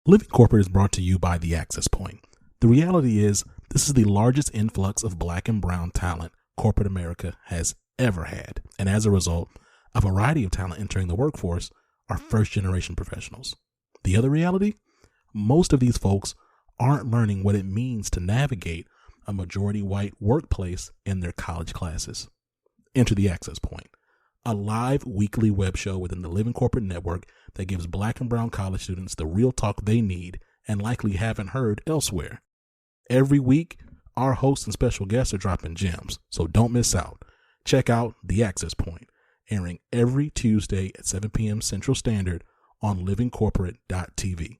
Living Corporate is brought to you by The Access Point. The reality is, this is the largest influx of Black and brown talent corporate America has ever had. And as a result, a variety of talent entering the workforce are first-generation professionals. The other reality? Most of these folks aren't learning what it means to navigate a majority white workplace in their college classes. Enter The Access Point, a live weekly web show within the Living Corporate Network that gives Black and brown college students the real talk they need and likely haven't heard elsewhere. Every week, our hosts and special guests are dropping gems, so don't miss out. Check out The Access Point, airing every Tuesday at 7 p.m. Central Standard on livingcorporate.tv.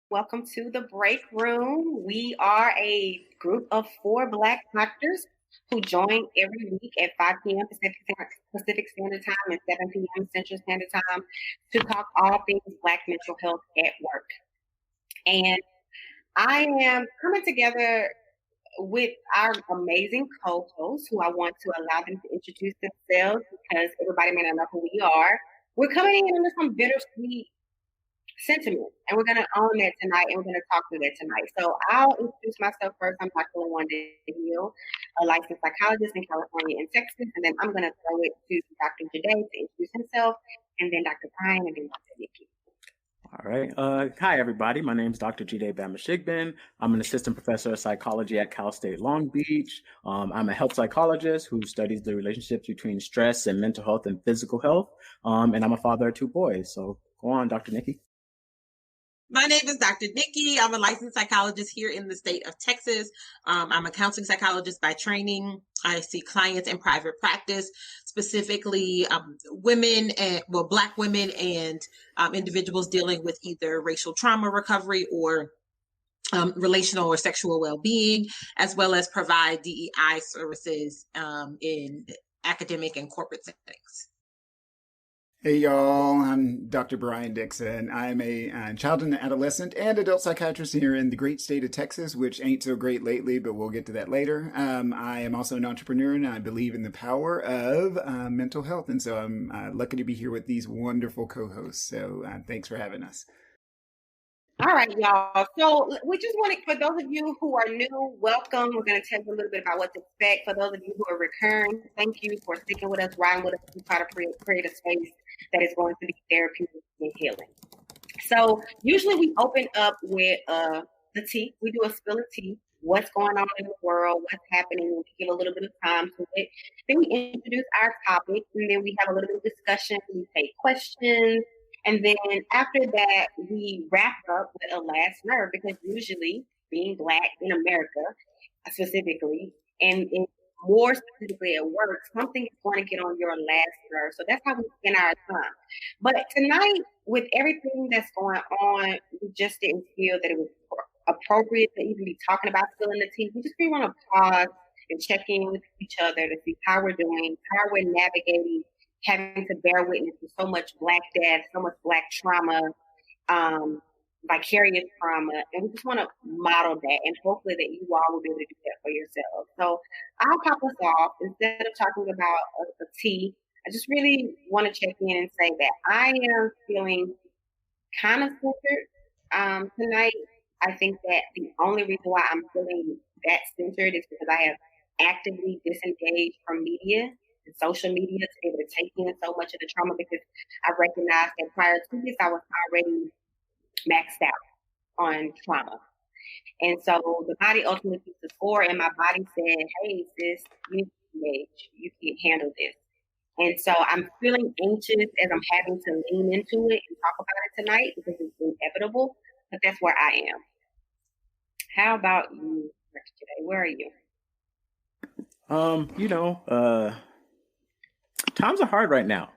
Welcome to the break room. We are a group of 4 Black doctors who join every week at 5 p.m. Pacific Standard Time and 7 p.m. Central Standard Time to talk all things Black mental health at work. And I am coming together with our amazing co-hosts who I want to allow them to introduce themselves because everybody may not know who we are. We're coming in under some bittersweet sentiment, and we're going to own that tonight, and we're going to talk through that tonight. So I'll introduce myself first. I'm Dr. LaWanda Hill, a licensed psychologist in California and Texas, and then I'm going to throw it to Dr. Jade to introduce himself, and then Dr. Brian, and then Dr. Nikki. All right. Hi, everybody. My name is Dr. Jide Bama-Shigbin. I'm an assistant professor of psychology at Cal State Long Beach. I'm a health psychologist who studies the relationships between stress and mental health and physical health. And I'm a father of 2 boys. So go on, Dr. Nikki. My name is Dr. Nikki. I'm a licensed psychologist here in the state of Texas. I'm a counseling psychologist by training. I see clients in private practice, specifically Black women and individuals dealing with either racial trauma recovery or relational or sexual well-being, as well as provide DEI services in academic and corporate settings. Hey y'all, I'm Dr. Brian Dixon. I'm a child and adolescent and adult psychiatrist here in the great state of Texas, which ain't so great lately, but we'll get to that later. I am also an entrepreneur and I believe in the power of mental health. And so I'm lucky to be here with these wonderful co-hosts. So thanks for having us. All right, y'all. So we just wanted, for those of you who are new, welcome. We're going to tell you a little bit about what to expect. For those of you who are recurring, thank you for sticking with us, riding with us. We try to create a space that is going to be therapeutic and healing. So usually we open up with the tea. We do a spill of tea. What's going on in the world? What's happening? We give a little bit of time to it. Then we introduce our topic, and then we have a little bit of discussion. We take questions. And then after that, we wrap up with a last nerve because usually being Black in America specifically, and more specifically at work, something is going to get on your last nerve. So that's how we spend our time. But tonight, with everything that's going on, we just didn't feel that it was appropriate to even be talking about spilling the tea. We just really want to pause and check in with each other to see how we're doing, how we're navigating having to bear witness to so much Black death, so much Black trauma, vicarious trauma, and we just want to model that, and hopefully that you all will be able to do that for yourselves. So I'll pop us off. Instead of talking about a tea, I just really want to check in and say that I am feeling kind of centered tonight. I think that the only reason why I'm feeling that centered is because I have actively disengaged from media and social media to be able to take in so much of the trauma, because I recognized that prior to this, I was already maxed out on trauma. And so the body ultimately keeps the score, and my body said, hey, sis, you can't handle this. And so I'm feeling anxious as I'm having to lean into it and talk about it tonight because it's inevitable, but that's where I am. How about you, today? Where are you? Times are hard right now.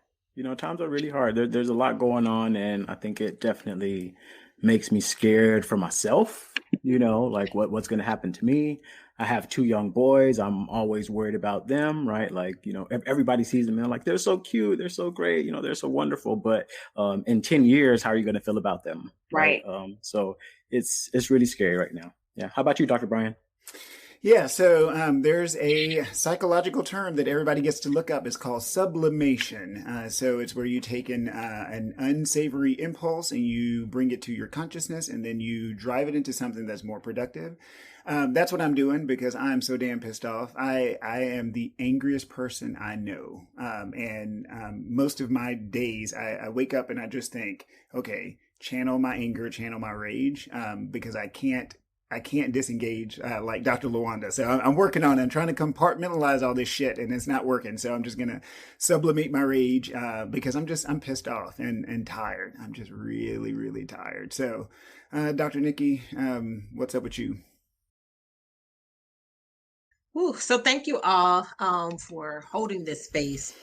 Times are really hard. There's a lot going on, and I think it definitely makes me scared for myself, like what's going to happen to me. I have 2 young boys. I'm always worried about them, right? Like, everybody sees them and like, they're so cute. They're so great. They're so wonderful. But in 10 years, how are you going to feel about them? Right. So it's really scary right now. Yeah. How about you, Dr. Brian? Yeah, so there's a psychological term that everybody gets to look up. It's called sublimation. So it's where you take an unsavory impulse and you bring it to your consciousness, and then you drive it into something that's more productive. That's what I'm doing because I'm so damn pissed off. I am the angriest person I know. And most of my days, I wake up and I just think, okay, channel my anger, channel my rage, because I can't disengage like Dr. Luanda. So I'm working on it. I'm trying to compartmentalize all this shit, and it's not working. So I'm just gonna sublimate my rage because I'm pissed off and tired. I'm just really, really tired. So, Dr. Nikki, what's up with you? Ooh, so thank you all for holding this space.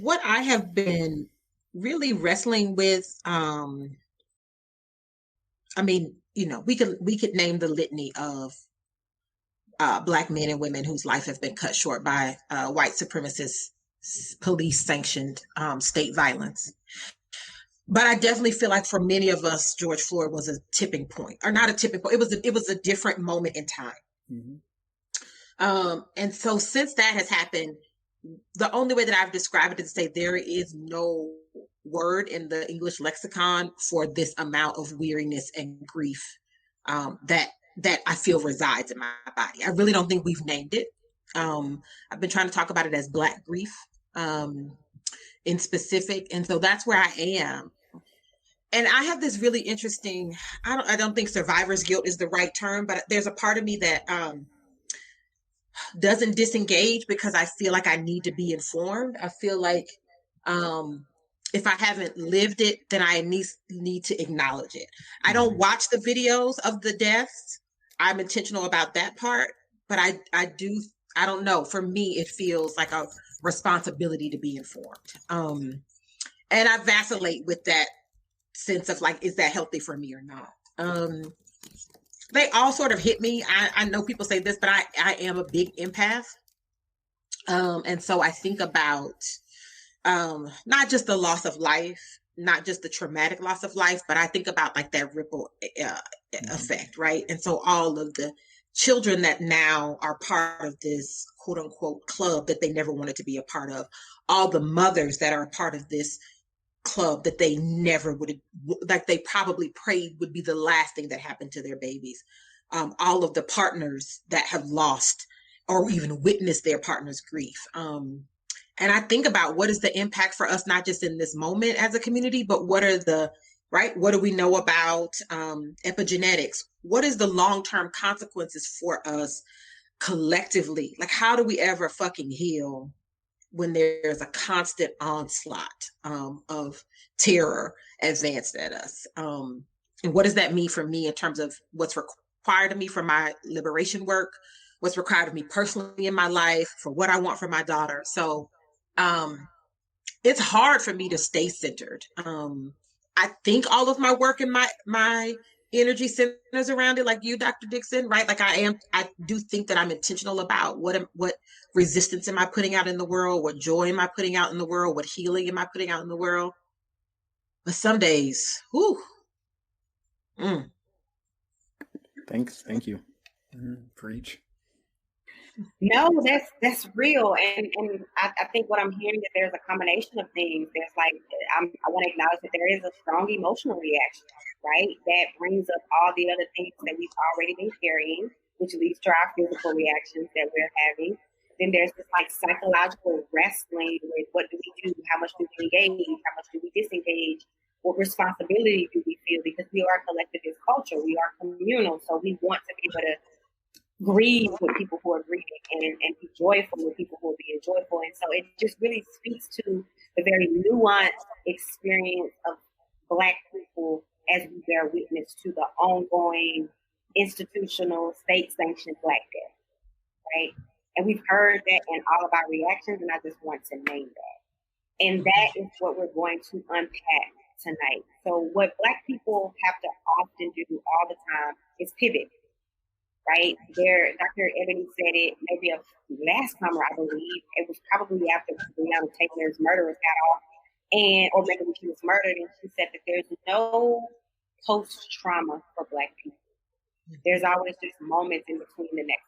What I have been really wrestling with, I mean, we could name the litany of Black men and women whose life have been cut short by white supremacist police sanctioned state violence. But I definitely feel like for many of us, George Floyd was a tipping point, or not a tipping point. It was a different moment in time. Mm-hmm. And so since that has happened, the only way that I've described it is to say there is no word in the English lexicon for this amount of weariness and grief that I feel resides in my body. I really don't think we've named it. I've been trying to talk about it as Black grief in specific. And so that's where I am. And I have this really interesting, I don't think survivor's guilt is the right term, but there's a part of me that doesn't disengage because I feel like I need to be informed. I feel like if I haven't lived it, then I need to acknowledge it. I don't watch the videos of the deaths. I'm intentional about that part, but I don't know. For me, it feels like a responsibility to be informed. And I vacillate with that sense of like, is that healthy for me or not? They all sort of hit me. I know people say this, but I am a big empath. And so I think about not just the loss of life, not just the traumatic loss of life, but I think about like that ripple effect, right? And so all of the children that now are part of this quote unquote club that they never wanted to be a part of, all the mothers that are a part of this club that they never would have, like they probably prayed would be the last thing that happened to their babies. All of the partners that have lost or even witnessed their partner's grief. And I think about what is the impact for us, not just in this moment as a community, but what do we know about epigenetics? What is the long-term consequences for us collectively? Like, how do we ever fucking heal when there's a constant onslaught of terror advanced at us? And what does that mean for me in terms of what's required of me for my liberation work, what's required of me personally in my life, for what I want for my daughter? So it's hard for me to stay centered. I think all of my work and my energy centers around it, like you, Dr. Dixon, right? Like I do think that I'm intentional about what resistance am I putting out in the world? What joy am I putting out in the world? What healing am I putting out in the world? But some days, whew. Thanks. Thank you. Preach. No, that's real, and I think what I'm hearing that there's a combination of things. There's like I want to acknowledge that there is a strong emotional reaction, right? That brings up all the other things that we've already been carrying, which leads to our physical reactions that we're having. Then there's this like psychological wrestling with what do we do? How much do we engage? How much do we disengage? What responsibility do we feel? Because we are a collectivist culture, we are communal, so we want to be able to grieve with people who are grieving and be joyful with people who are being joyful. And so it just really speaks to the very nuanced experience of Black people as we bear witness to the ongoing institutional state-sanctioned Black death, right? And we've heard that in all of our reactions, and I just want to name that. And that is what we're going to unpack tonight. So what Black people have to often do all the time is pivot. Right there, Dr. Ebony said it maybe last summer, I believe. It was probably after Breonna Taylor's murderers got off, or maybe she was murdered, and she said that there's no post-trauma for Black people. There's always just moments in between the next.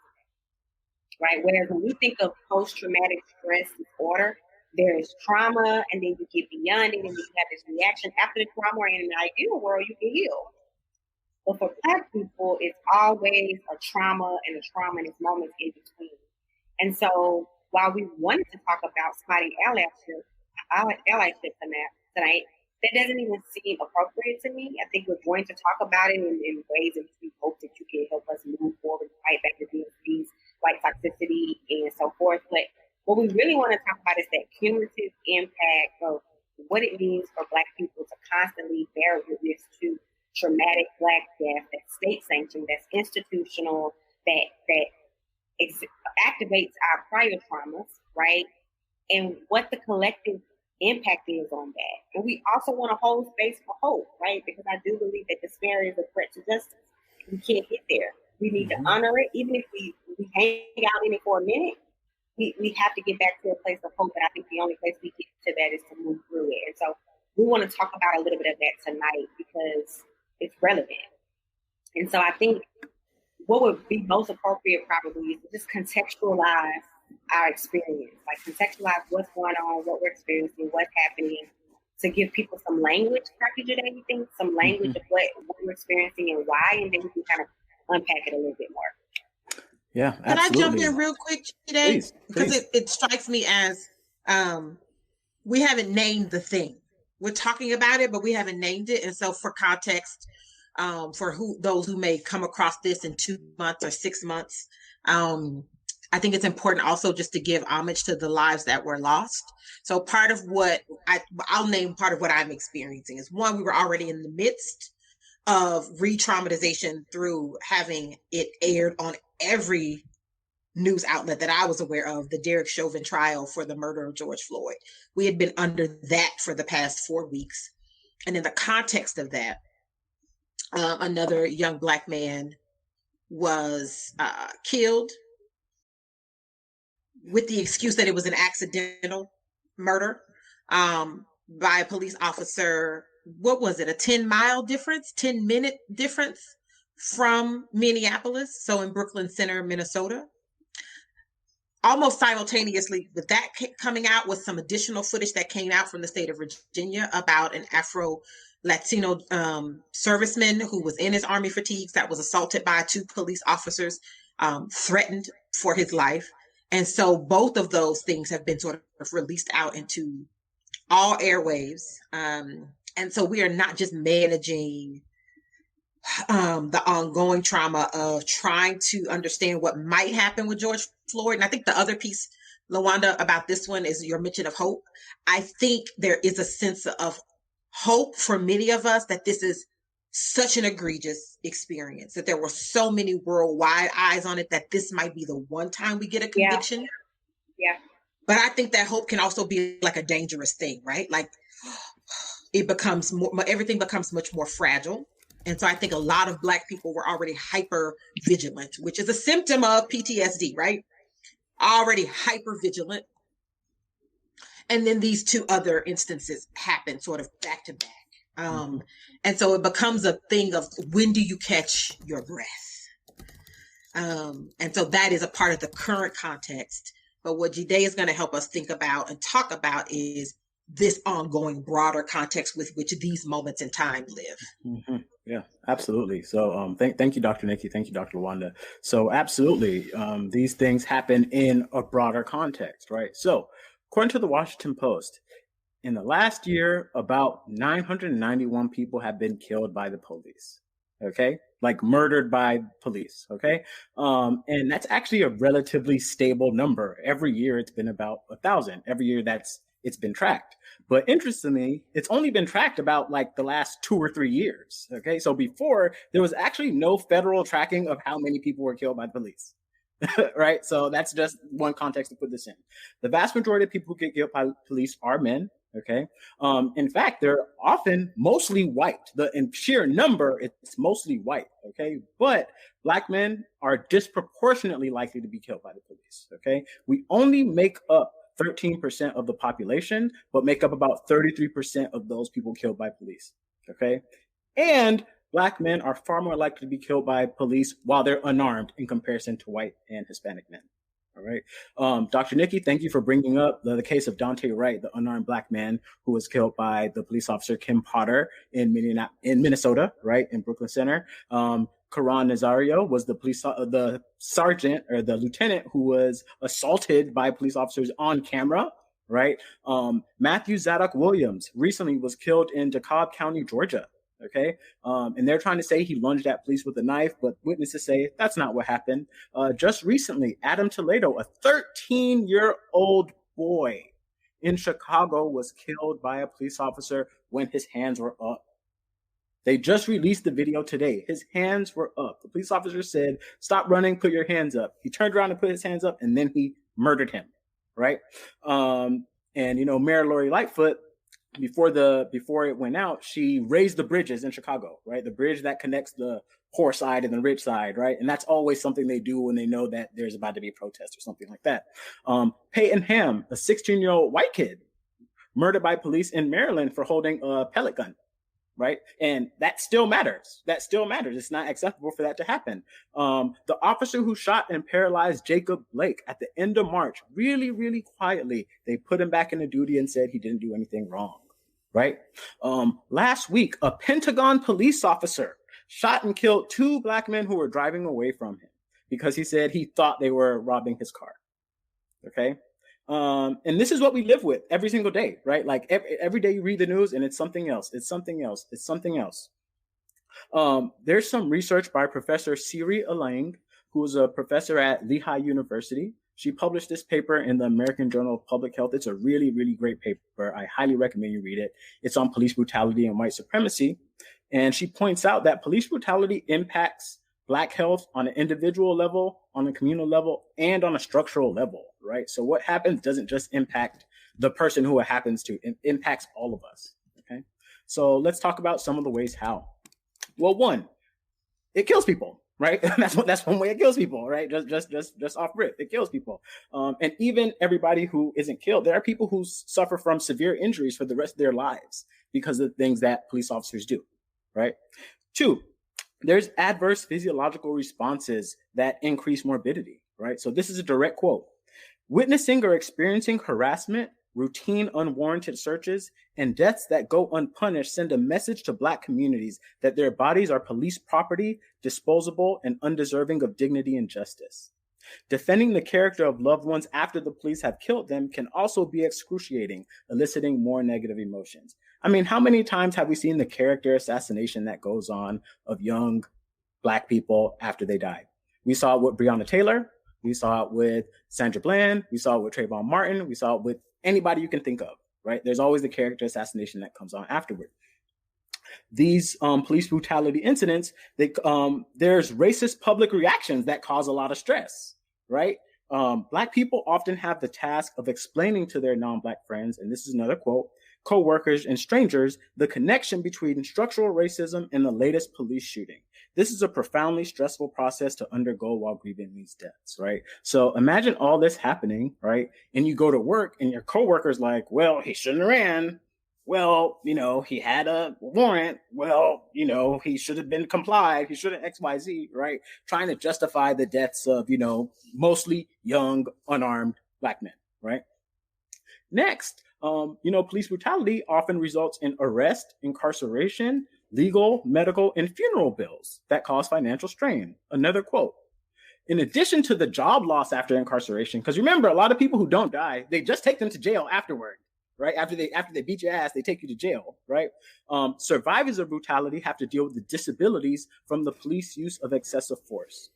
right? Whereas when we think of post-traumatic stress disorder, there is trauma, and then you get beyond it, and you have this reaction after the trauma. And in the ideal world, you can heal. But for Black people, it's always a trauma and its moments in between. And so while we wanted to talk about spotting allyship tonight, that doesn't even seem appropriate to me. I think we're going to talk about it in ways in which we hope that you can help us move forward, fight back against these white toxicity and so forth. But what we really want to talk about is that cumulative impact of what it means for Black people to constantly bear witness to traumatic Black death that's state sanctioned, that's institutional, that activates our prior traumas, right? And what the collective impact is on that. And we also want to hold space for hope, right? Because I do believe that despair is a threat to justice. We can't get there. We need to honor it. Even if we hang out in it for a minute, we have to get back to a place of hope. And I think the only place we get to that is to move through it. And so we want to talk about a little bit of that tonight because it's relevant. And so I think what would be most appropriate probably is to just contextualize our experience, like contextualize what's going on, what we're experiencing, what's happening, to give people some language, Dr. Jade, anything, some language of what we're experiencing and why, and then we can kind of unpack it a little bit more. Yeah, absolutely. Can I jump in real quick, Jade? Please. Because it strikes me as we haven't named the thing. We're talking about it, but we haven't named it. And so for context, for those who may come across this in 2 months or 6 months, I think it's important also just to give homage to the lives that were lost. So part of what I'll name part of what I'm experiencing is, one, we were already in the midst of re-traumatization through having it aired on every news outlet that I was aware of, the Derek Chauvin trial for the murder of George Floyd. We had been under that for the past 4 weeks. And in the context of that, another young Black man was killed with the excuse that it was an accidental murder by a police officer. What was it? A 10-minute difference from Minneapolis. So in Brooklyn Center, Minnesota. Almost simultaneously with that coming out was some additional footage that came out from the state of Virginia about an Afro-Latino serviceman who was in his army fatigues that was assaulted by 2 police officers, threatened for his life. And so both of those things have been sort of released out into all airwaves. And so we are not just managing the ongoing trauma of trying to understand what might happen with George Floyd. And I think the other piece, LaWanda, about this one is your mention of hope. I think there is a sense of hope for many of us that this is such an egregious experience, that there were so many worldwide eyes on it, that this might be the one time we get a conviction. Yeah. But I think that hope can also be like a dangerous thing, right? Like everything becomes much more fragile. And so I think a lot of Black people were already hyper vigilant, which is a symptom of PTSD, right? Already hyper vigilant. And then these 2 other instances happen sort of back to back. And so it becomes a thing of, when do you catch your breath? And so that is a part of the current context. But what Jide is going to help us think about and talk about is this ongoing broader context with which these moments in time live. Mm-hmm. Yeah, absolutely. So thank you, Dr. Nikki. Thank you, Dr. Wanda. So absolutely, these things happen in a broader context, right? So according to the Washington Post, in the last year, about 991 people have been killed by the police. Okay, like murdered by police. Okay, and that's actually a relatively stable number. Every year, it's been about 1,000. Every year, it's been tracked. But interestingly, it's only been tracked about like the last 2 or 3 years. Okay, so before there was actually no federal tracking of how many people were killed by the police. Right, so that's just one context to put this in. The vast majority of people who get killed by police are men. Okay. In fact, they're often mostly white. In sheer number, it's mostly white. Okay. But Black men are disproportionately likely to be killed by the police. Okay. We only make up 13% of the population, but make up about 33% of those people killed by police. Okay. And Black men are far more likely to be killed by police while they're unarmed in comparison to white and Hispanic men. All right. Dr. Nikki, thank you for bringing up the case of Dante Wright, the unarmed Black man who was killed by the police officer Kim Potter in Minnesota, right, in Brooklyn Center. Karan Nazario was the sergeant or the lieutenant who was assaulted by police officers on camera, right? Matthew Zadok Williams recently was killed in DeKalb County, Georgia. Okay. And they're trying to say he lunged at police with a knife, but witnesses say that's not what happened. Just recently, Adam Toledo, a 13-year-old boy in Chicago, was killed by a police officer when his hands were up. They just released the video today. His hands were up. The police officer said, "Stop running, put your hands up." He turned around and put his hands up, and then he murdered him, right? And, Mayor Lori Lightfoot, before it went out, she raised the bridges in Chicago, right? The bridge that connects the poor side and the rich side, right? And that's always something they do when they know that there's about to be a protest or something like that. Peyton Ham, a 16-year-old white kid, murdered by police in Maryland for holding a pellet gun, right? And that still matters. It's not acceptable for that to happen. The officer who shot and paralyzed Jacob Blake at the end of March, really, really quietly, they put him back into duty and said he didn't do anything wrong, right? Last week, a Pentagon police officer shot and killed 2 Black men who were driving away from him because he said he thought they were robbing his car, okay? And this is what we live with every single day, right? Like every day you read the news and it's something else. There's some research by Professor Siri Alang, who is a professor at Lehigh University. She published this paper in the American Journal of Public Health. It's a really, really great paper. I highly recommend you read it. It's on police brutality and white supremacy. And she points out that police brutality impacts Black health on an individual level, on a communal level, and on a structural level, right? So what happens doesn't just impact the person who it happens to, it impacts all of us, okay? So let's talk about some of the ways how. Well, one, it kills people, right? That's one way it kills people, right? Just off rip, it kills people. And even everybody who isn't killed, there are people who suffer from severe injuries for the rest of their lives because of the things that police officers do, right? 2, there's adverse physiological responses that increase morbidity, right? So this is a direct quote. Witnessing or experiencing harassment, routine unwarranted searches, and deaths that go unpunished send a message to Black communities that their bodies are police property, disposable, and undeserving of dignity and justice. Defending the character of loved ones after the police have killed them can also be excruciating, eliciting more negative emotions. I mean, how many times have we seen the character assassination that goes on of young Black people after they died? We saw it with Breonna Taylor. We saw it with Sandra Bland. We saw it with Trayvon Martin. We saw it with anybody you can think of, right? There's always the character assassination that comes on afterward. These police brutality incidents, there's racist public reactions that cause a lot of stress, right? Black people often have the task of explaining to their non-Black friends, and this is another quote, co-workers and strangers, the connection between structural racism and the latest police shooting. This is a profoundly stressful process to undergo while grieving these deaths, right? So imagine all this happening, right? And you go to work and your co-worker's like, well, he shouldn't have ran. Well, he had a warrant. Well, he should have been complied. He should have XYZ, right? Trying to justify the deaths of, mostly young, unarmed Black men, right? Next, police brutality often results in arrest, incarceration, legal, medical, and funeral bills that cause financial strain. Another quote. In addition to the job loss after incarceration, because remember, a lot of people who don't die, they just take them to jail afterward, right? After they beat your ass, they take you to jail, right? Survivors of brutality have to deal with the disabilities from the police use of excessive force.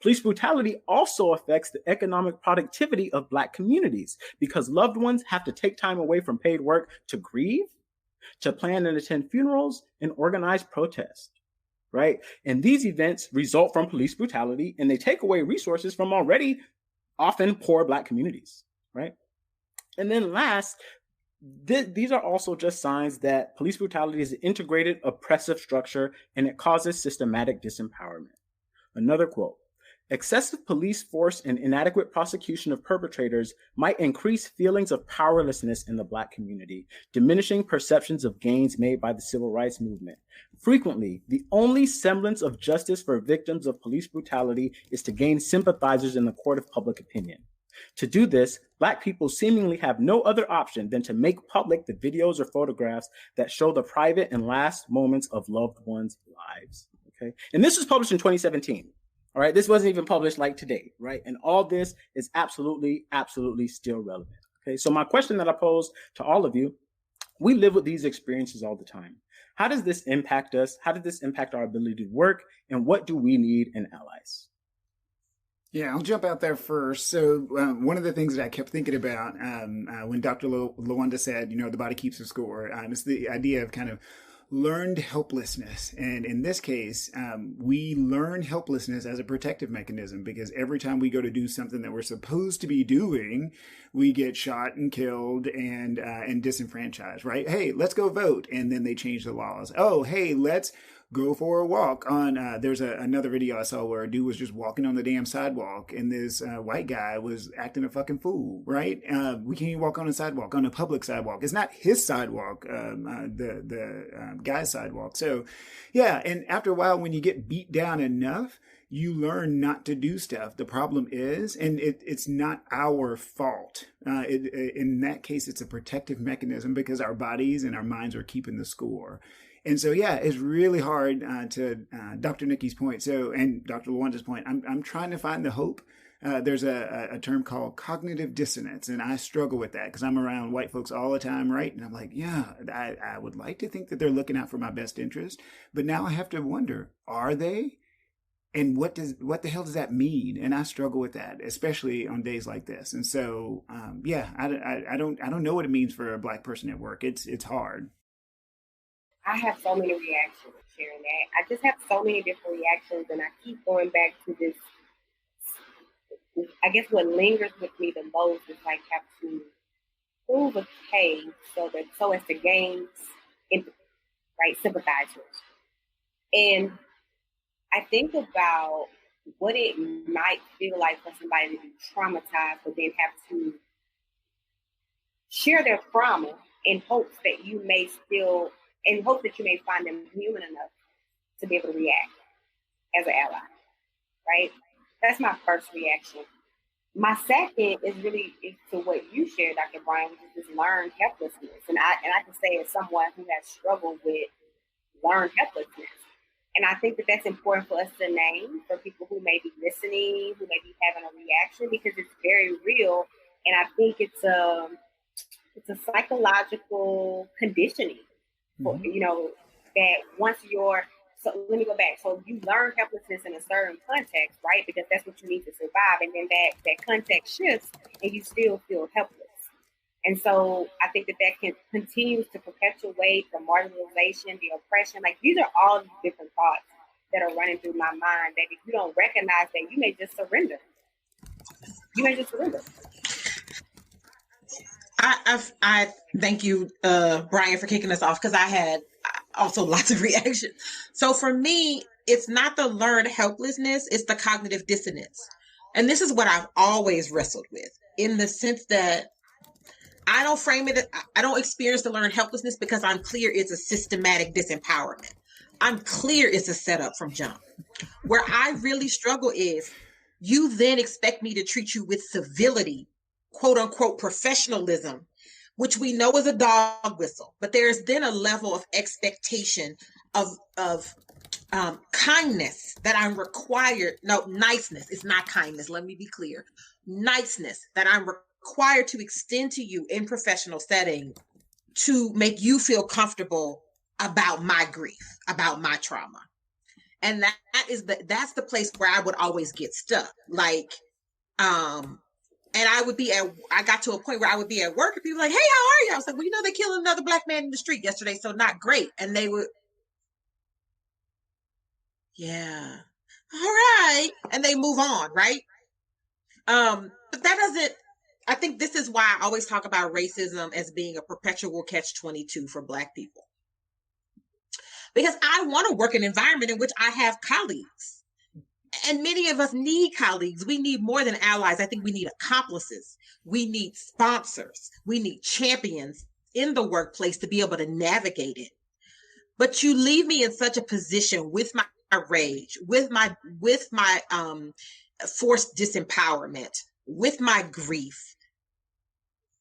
Police brutality also affects the economic productivity of Black communities because loved ones have to take time away from paid work to grieve, to plan and attend funerals, and organize protests, right? And these events result from police brutality, and they take away resources from already often poor Black communities, right? And then last, these are also just signs that police brutality is an integrated oppressive structure, and it causes systematic disempowerment. Another quote. Excessive police force and inadequate prosecution of perpetrators might increase feelings of powerlessness in the Black community, diminishing perceptions of gains made by the civil rights movement. Frequently, the only semblance of justice for victims of police brutality is to gain sympathizers in the court of public opinion. To do this, Black people seemingly have no other option than to make public the videos or photographs that show the private and last moments of loved ones' lives. Okay, and this was published in 2017. All right, this wasn't even published like today, right? And all this is absolutely, absolutely still relevant. Okay, so my question that I pose to all of you: we live with these experiences all the time. How does this impact us? How did this impact our ability to work? And what do we need in allies? Yeah, I'll jump out there first. So one of the things that I kept thinking about when Dr. Lawanda said, the body keeps a score, is the idea of kind of learned helplessness. And in this case, we learn helplessness as a protective mechanism, because every time we go to do something that we're supposed to be doing, we get shot and killed and disenfranchised, right? Hey, let's go vote. And then they change the laws. Oh, hey, let's go for a walk on, there's another video I saw where a dude was just walking on the damn sidewalk, and this white guy was acting a fucking fool, right? We can't even walk on a sidewalk, on a public sidewalk. It's not his sidewalk, the guy's sidewalk. So yeah, and after a while, when you get beat down enough, you learn not to do stuff. The problem is, and it's not our fault. In that case, it's a protective mechanism, because our bodies and our minds are keeping the score. And so, yeah, it's really hard to Dr. Nikki's point. So, and Dr. Lawanda's point, I'm trying to find the hope. There's a term called cognitive dissonance, and I struggle with that because I'm around white folks all the time, right? And I'm like, yeah, I would like to think that they're looking out for my best interest, but now I have to wonder, are they? And what the hell does that mean? And I struggle with that, especially on days like this. And so, yeah, I don't know what it means for a Black person at work. It's hard. I have so many reactions sharing that. I just have so many different reactions, and I keep going back to this. I guess what lingers with me the most is like have to prove a case so as to gain empathy, right, sympathizers. And I think about what it might feel like for somebody to be traumatized, but then have to share their trauma in hopes that you may find them human enough to be able to react as an ally, right? That's my first reaction. My second is to what you shared, Dr. Brian, which is this learned helplessness. And I can say as someone who has struggled with learned helplessness. And I think that that's important for us to name for people who may be listening, who may be having a reaction, because it's very real. And I think it's a psychological conditioning. That once so let me go back. So you learn helplessness in a certain context, right? Because that's what you need to survive. And then that context shifts and you still feel helpless. And so I think that continues to perpetuate the marginalization, the oppression. Like, these are all different thoughts that are running through my mind that if you don't recognize that, you may just surrender. I thank you, Brian, for kicking us off, because I had also lots of reactions. So for me, it's not the learned helplessness, it's the cognitive dissonance. And this is what I've always wrestled with, in the sense that I don't frame it, I don't experience the learned helplessness because I'm clear it's a systematic disempowerment. I'm clear it's a setup from jump. Where I really struggle is, you then expect me to treat you with civility, quote unquote professionalism, which we know is a dog whistle, but there's then a level of expectation of kindness that I'm required. No, niceness. It's not kindness. Let me be clear. Niceness that I'm required to extend to you in professional setting to make you feel comfortable about my grief, about my trauma. And that's the place where I would always get stuck. Like, and I got to a point where I would be at work and people were like, hey, how are you? I was like, well, they killed another Black man in the street yesterday, so not great. And they would, yeah, all right. And they move on, right? But that doesn't, I think this is why I always talk about racism as being a perpetual catch-22 for Black people. Because I want to work in an environment in which I have colleagues. And many of us need colleagues. We need more than allies. I think we need accomplices. We need sponsors. We need champions in the workplace to be able to navigate it. But you leave me in such a position with my rage, with my forced disempowerment, with my grief,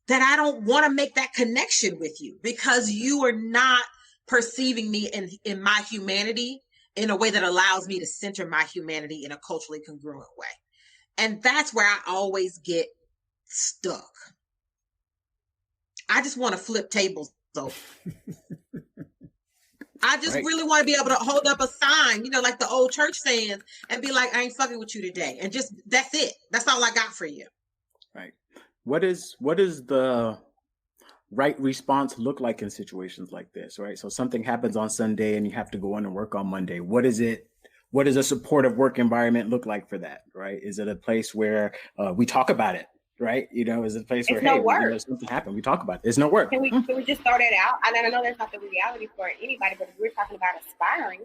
that I don't want to make that connection with you because you are not perceiving me in my humanity in a way that allows me to center my humanity in a culturally congruent way. And that's where I always get stuck. I just want to flip tables though. I just really want to be able to hold up a sign, like the old church sayings, and be like, I ain't fucking with you today. And just, that's it. That's all I got for you. Right. What is the right response look like in situations like this, right? So something happens on Sunday and you have to go in and work on Monday. What does a supportive work environment look like for that, right? Is it a place where we talk about it, right? Is it a place where, hey, something happened, we talk about it. There's no work. Can we just throw that out? I know that's not the reality for anybody, but if we're talking about aspiring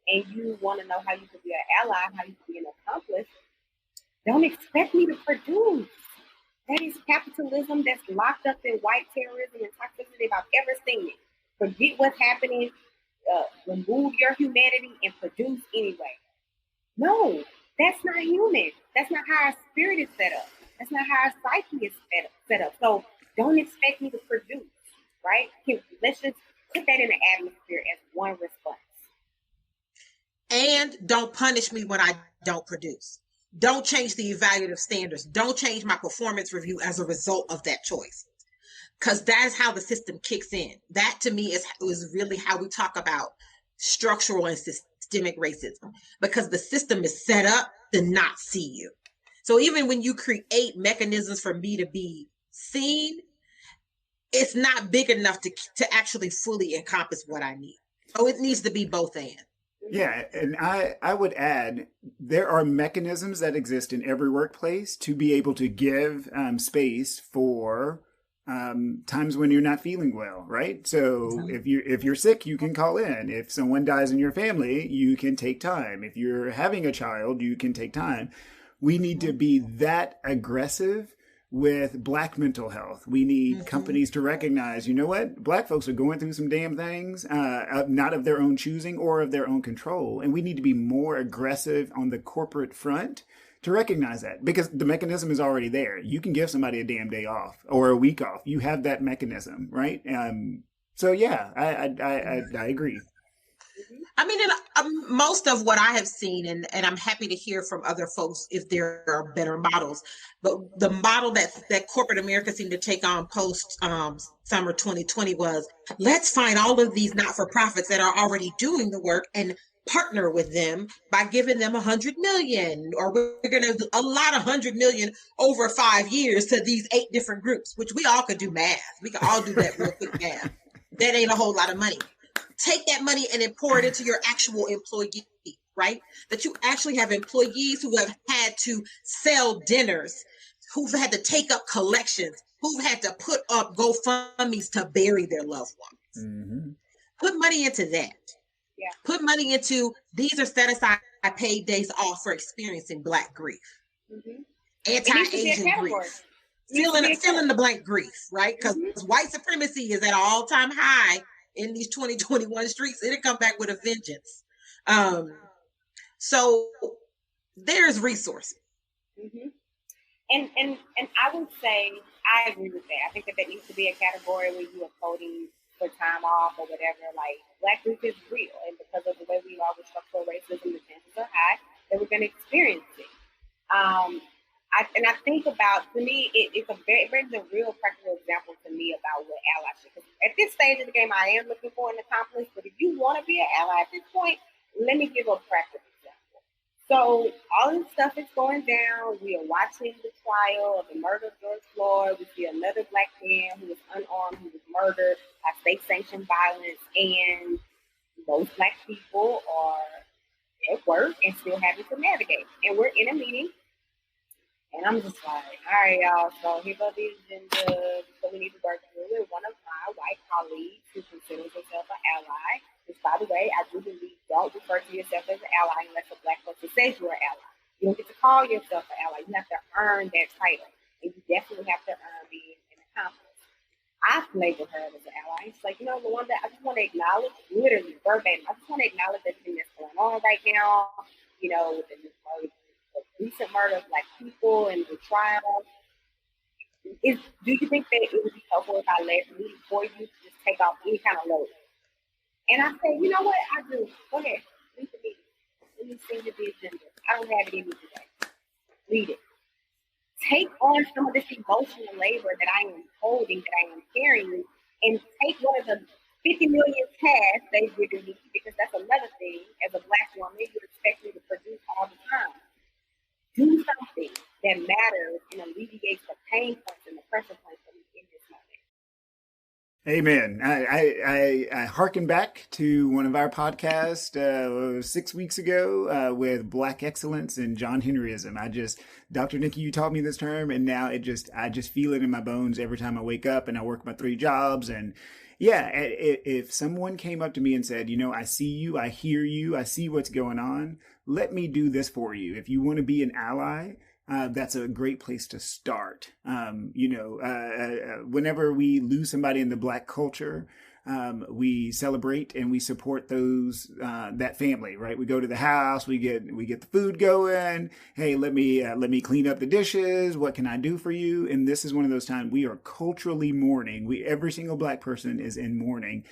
and you want to know how you could be an ally, how you could be an accomplice, don't expect me to produce. That is capitalism that's locked up in white terrorism and toxicity if I've ever seen it. Forget what's happening, remove your humanity and produce anyway. No, that's not human. That's not how our spirit is set up. That's not how our psyche is set up. So don't expect me to produce, right? Let's just put that in the atmosphere as one response. And don't punish me when I don't produce. Don't change the evaluative standards. Don't change my performance review as a result of that choice. Because that's how the system kicks in. That to me is really how we talk about structural and systemic racism. Because the system is set up to not see you. So even when you create mechanisms for me to be seen, it's not big enough to actually fully encompass what I need. So it needs to be both and. Yeah, and I would add, there are mechanisms that exist in every workplace to be able to give space for times when you're not feeling well, right? So if you're sick, you can call in. If someone dies in your family, you can take time. If you're having a child, you can take time. We need to be that aggressive with Black mental health. We need companies to recognize, you know what? Black folks are going through some damn things, not of their own choosing or of their own control. And we need to be more aggressive on the corporate front to recognize that, because the mechanism is already there. You can give somebody a damn day off or a week off. You have that mechanism, right? So yeah, I agree. I mean, most of what I have seen, and I'm happy to hear from other folks if there are better models, but the model that corporate America seemed to take on post summer 2020 was, let's find all of these not-for-profits that are already doing the work and partner with them by giving them 100 million, or we're going to allot 100 million over 5 years to these 8 different groups, which we all could do math. We could all do that real quick math. That ain't a whole lot of money. Take that money and then pour it into your actual employee, right? That you actually have employees who have had to sell dinners, who've had to take up collections, who've had to put up GoFundMes to bury their loved ones. Mm-hmm. Put money into that. Yeah. Put money into, these are set aside paid days off for experiencing Black grief. Mm-hmm. Anti-Asian grief. Fill in the blank grief, right? Because white supremacy is at an all-time high in these 2021 streets. It'll come back with a vengeance. So there's resources. Mm-hmm. And I would say, I agree with that. I think that needs to be a category where you are coding for time off or whatever. Like, Black grief is real. And because of the way we are with structural racism, the chances are high that we're going to experience it. I think about, to me, it brings a real practical example to me about what allyship is. At this stage of the game, I am looking for an accomplice, but if you want to be an ally at this point, let me give a practical example. So all this stuff is going down. We are watching the trial of the murder of George Floyd. We see another Black man who was unarmed, who was murdered by state-sanctioned violence, and those Black people are at work and still having to navigate. And we're in a meeting. And I'm just like, all right, y'all, so here goes the agenda. So we need to work through it. One of my white colleagues who considers herself an ally, which, by the way, I do believe, don't refer to yourself as an ally unless a Black person says you're an ally. You don't get to call yourself an ally. You have to earn that title. And you definitely have to earn being an accomplice. I labeled her as an ally. She's like, Lawanda, I just want to acknowledge, literally, verbatim, I just want to acknowledge everything that's going on right now, with the recent murder of Black people and the trials. Do you think that it would be helpful if I led the meeting for you to just take off any kind of load? And I said, you know what? I do. Go ahead. Lead the meeting. Let me send you the agenda. I don't have it in me today. Lead it. Take on some of this emotional labor that I am holding, that I am carrying, and take one of the 50 million tasks they've given me, because that's another thing. As a Black woman, you expect me to produce all the time. Do something that matters and alleviates the pain points and the pressure points for me in this moment. Amen. I hearken back to one of our podcasts 6 weeks ago with Black Excellence and John Henryism. Dr. Nikki, you taught me this term, and now I just feel it in my bones every time I wake up and I work my 3 jobs. And yeah, if someone came up to me and said, I see you, I hear you, I see what's going on, let me do this for you. If you want to be an ally, that's a great place to start. Whenever we lose somebody in the Black culture, we celebrate and we support that family, right? We go to the house, we get the food going. Hey, let me clean up the dishes. What can I do for you? And this is one of those times we are culturally mourning. Every single Black person is in mourning.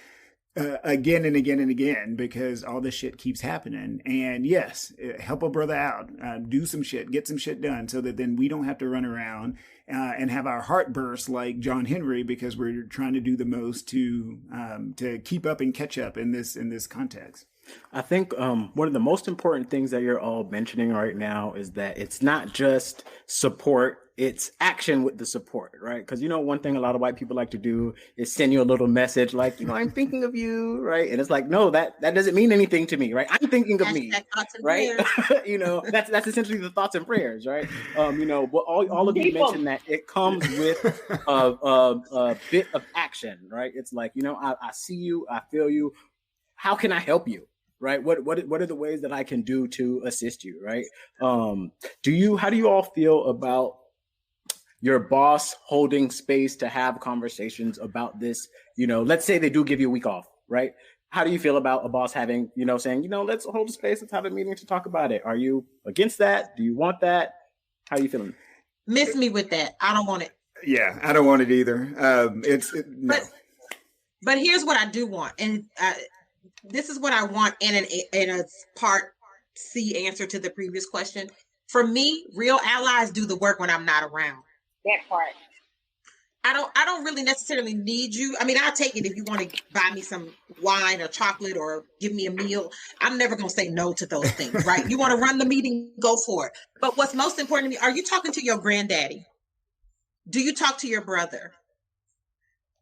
Again and again and again, because all this shit keeps happening. And yes, help a brother out, do some shit, get some shit done, so that then we don't have to run around and have our heart burst like John Henry, because we're trying to do the most to keep up and catch up in this context. I think one of the most important things that you're all mentioning right now is that it's not just support, it's action with the support, right? Because, one thing a lot of white people like to do is send you a little message like, I'm thinking of you, right? And it's like, no, that doesn't mean anything to me, right? I'm thinking of me, right? That's essentially the thoughts and prayers, right? But all of you mentioned that it comes with a bit of action, right? It's like, I see you, I feel you. How can I help you? Right? What are the ways that I can do to assist you? Right? How do you all feel about your boss holding space to have conversations about this? Let's say they do give you a week off, right? How do you feel about a boss having, saying, let's hold a space, let's have a meeting to talk about it? Are you against that? Do you want that? How are you feeling? Miss me with that. I don't want it. Yeah, I don't want it either. No. But here's what I do want, and this is what I want in a part C answer to the previous question. For me, real allies do the work when I'm not around. That part. I don't really necessarily need you. I mean, I'll take it if you want to buy me some wine or chocolate or give me a meal. I'm never going to say no to those things, right? You want to run the meeting, go for it. But what's most important to me, are you talking to your granddaddy? Do you talk to your brother?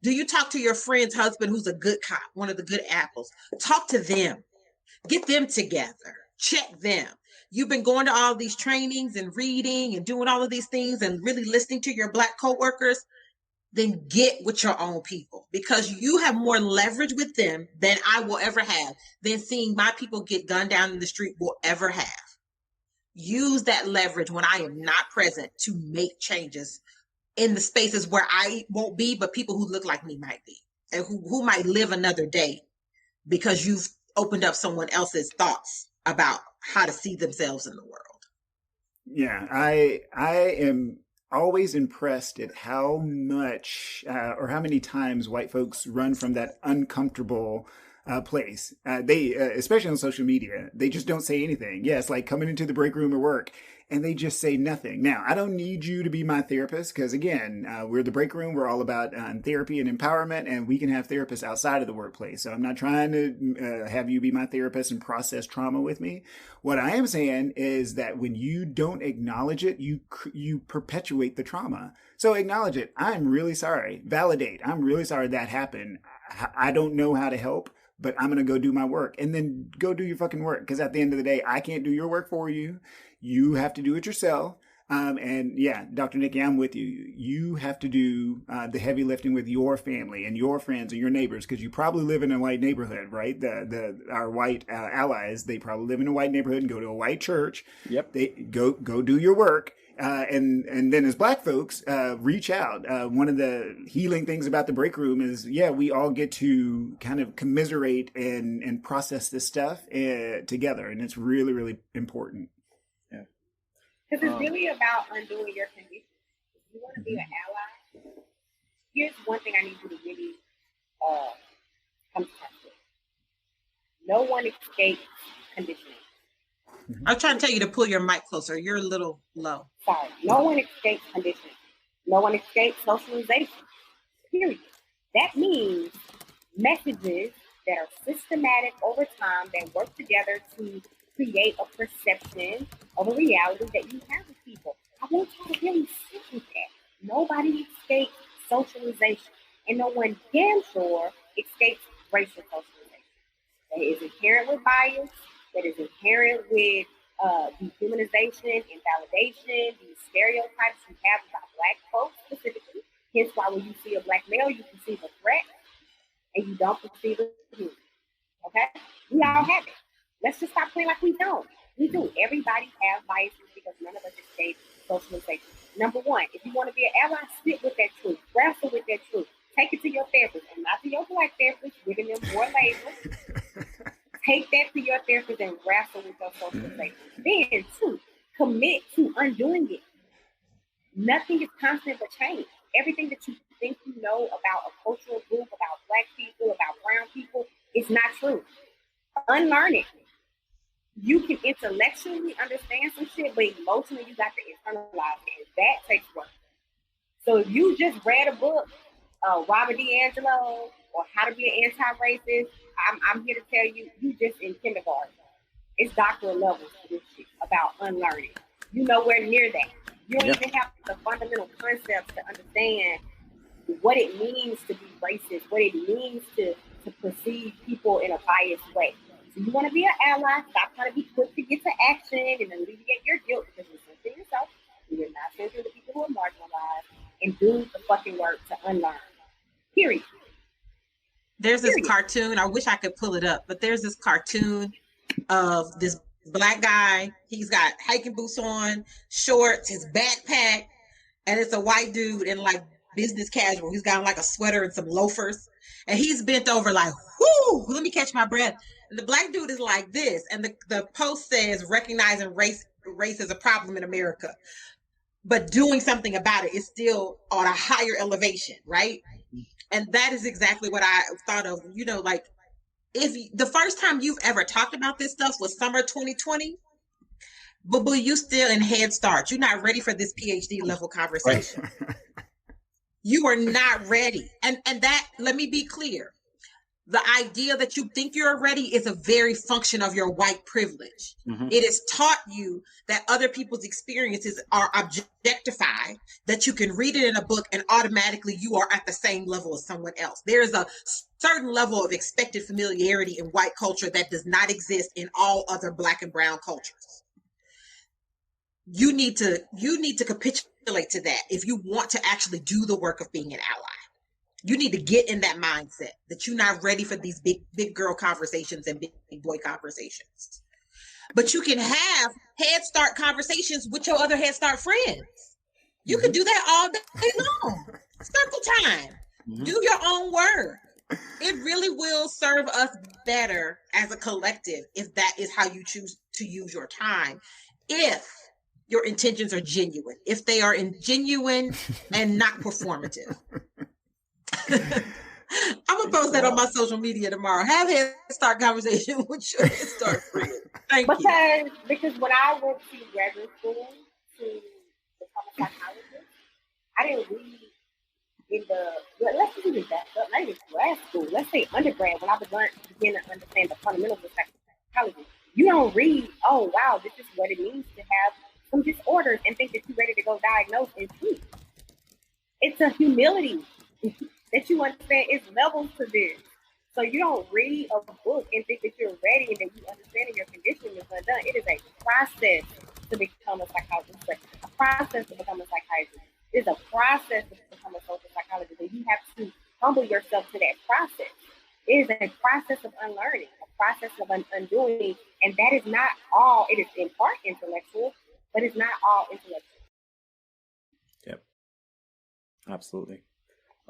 Do you talk to your friend's husband who's a good cop, one of the good apples? Talk to them. Get them together. Check them. You've been going to all these trainings and reading and doing all of these things and really listening to your Black coworkers. Then get with your own people, because you have more leverage with them than I will ever have, than seeing my people get gunned down in the street will ever have. Use that leverage when I am not present to make changes in the spaces where I won't be, but people who look like me might be, and who might live another day because you've opened up someone else's thoughts about how to see themselves in the world. Yeah, I am always impressed at how much or how many times white folks run from that uncomfortable place. They, especially on social media, they just don't say anything. Yeah, it's like coming into the break room at work and they just say nothing. Now, I don't need you to be my therapist, because again, we're the break room. We're all about therapy and empowerment, and we can have therapists outside of the workplace. So I'm not trying to have you be my therapist and process trauma with me. What I am saying is that when you don't acknowledge it, you perpetuate the trauma. So acknowledge it. I'm really sorry. Validate. I'm really sorry that happened. I don't know how to help, but I'm going to go do my work. And then go do your fucking work. Because at the end of the day, I can't do your work for you. You have to do it yourself. And yeah, Dr. Nikki, I'm with you. You have to do the heavy lifting with your family and your friends and your neighbors, because you probably live in a white neighborhood, right? Our white allies, they probably live in a white neighborhood and go to a white church. Yep. They go do your work. And then as Black folks, reach out. One of the healing things about the break room is, we all get to kind of commiserate and process this stuff together. And it's really, really important. Because it's really about undoing your conditions. If you want to be an ally, here's one thing I need you to really come to terms with. No one escapes conditioning. I'm trying to tell you to pull your mic closer. You're a little low. Sorry. No one escapes conditioning. No one escapes socialization. Period. That means messages that are systematic over time that work together to create a perception of a reality that you have with people. I want you to really sit with that. Nobody escapes socialization, and no one damn sure escapes racial socialization. That is inherent with bias, that is inherent with dehumanization, invalidation, these stereotypes you have about Black folks specifically. Hence why when you see a Black male, you perceive a threat and you don't perceive a human. Okay? We all have it. Let's just stop playing like we don't. We do. Everybody has biases because none of us escape socialization. Number one, if you want to be an ally, sit with that truth. Wrestle with that truth. Take it to your therapist and not to your Black therapist, giving them more labels. Take that to your therapist and wrestle with your socialization. Then, two, commit to undoing it. Nothing is constant but change. Everything that you think you know about a cultural group, about Black people, about brown people, is not true. Unlearn it. You can intellectually understand some shit, but emotionally you got to internalize it. And that takes work. So if you just read a book, Robert DiAngelo, or How to Be an Anti-Racist, I'm here to tell you, you just in kindergarten. It's doctoral levels for this shit about unlearning. You nowhere near that. You don't even have the fundamental concepts to understand what it means to be racist, what it means to perceive people in a biased way. So you want to be an ally, stop trying to be quick to get to action and alleviate your guilt because you're centering yourself and you're not centering the people who are marginalized, and do the fucking work to unlearn. Period. There's this cartoon, I wish I could pull it up, but there's this cartoon of this Black guy. He's got hiking boots on, shorts, his backpack, and it's a white dude in like business casual. He's got like a sweater and some loafers, and he's bent over like, whoo, let me catch my breath. And the Black dude is like this, and the post says, recognizing race is a problem in America, but doing something about it is still on a higher elevation, right? And that is exactly what I thought of, you know, like, if the first time you've ever talked about this stuff was summer 2020, but you still in Head Start. You're not ready for this PhD level conversation. You are not ready. And that, let me be clear. The idea that you think you're ready is a very function of your white privilege. Mm-hmm. It has taught you that other people's experiences are objectified, that you can read it in a book and automatically you are at the same level as someone else. There is a certain level of expected familiarity in white culture that does not exist in all other Black and brown cultures. You need to capitulate to that if you want to actually do the work of being an ally. You need to get in that mindset that you're not ready for these big girl conversations and big boy conversations. But you can have Head Start conversations with your other Head Start friends. You can do that all day long. Circle time. Mm-hmm. Do your own work. It really will serve us better as a collective if that is how you choose to use your time. If your intentions are genuine. If they are genuine and not performative. I'm gonna post that on my social media tomorrow. Have Head Start conversation with your Head Start friend. Thank you. Because when I went to graduate school to become a psychologist, I didn't read in let's just do that. Not even grad school. Let's say undergrad. When I began to understand the fundamentals of psychology, you don't read. Oh wow, this is what it means to have some disorders and think that you're ready to go diagnose and treat. It's a humility. That you understand it's levels to this. So you don't read a book and think that you're ready and that you understand your condition is undone. It is a process to become a psychologist. A process to become a psychiatrist. It is a process to become a social psychologist. And you have to humble yourself to that process. It is a process of unlearning, a process of undoing. And that is not all, it is in part intellectual, but it's not all intellectual. Yep. Absolutely.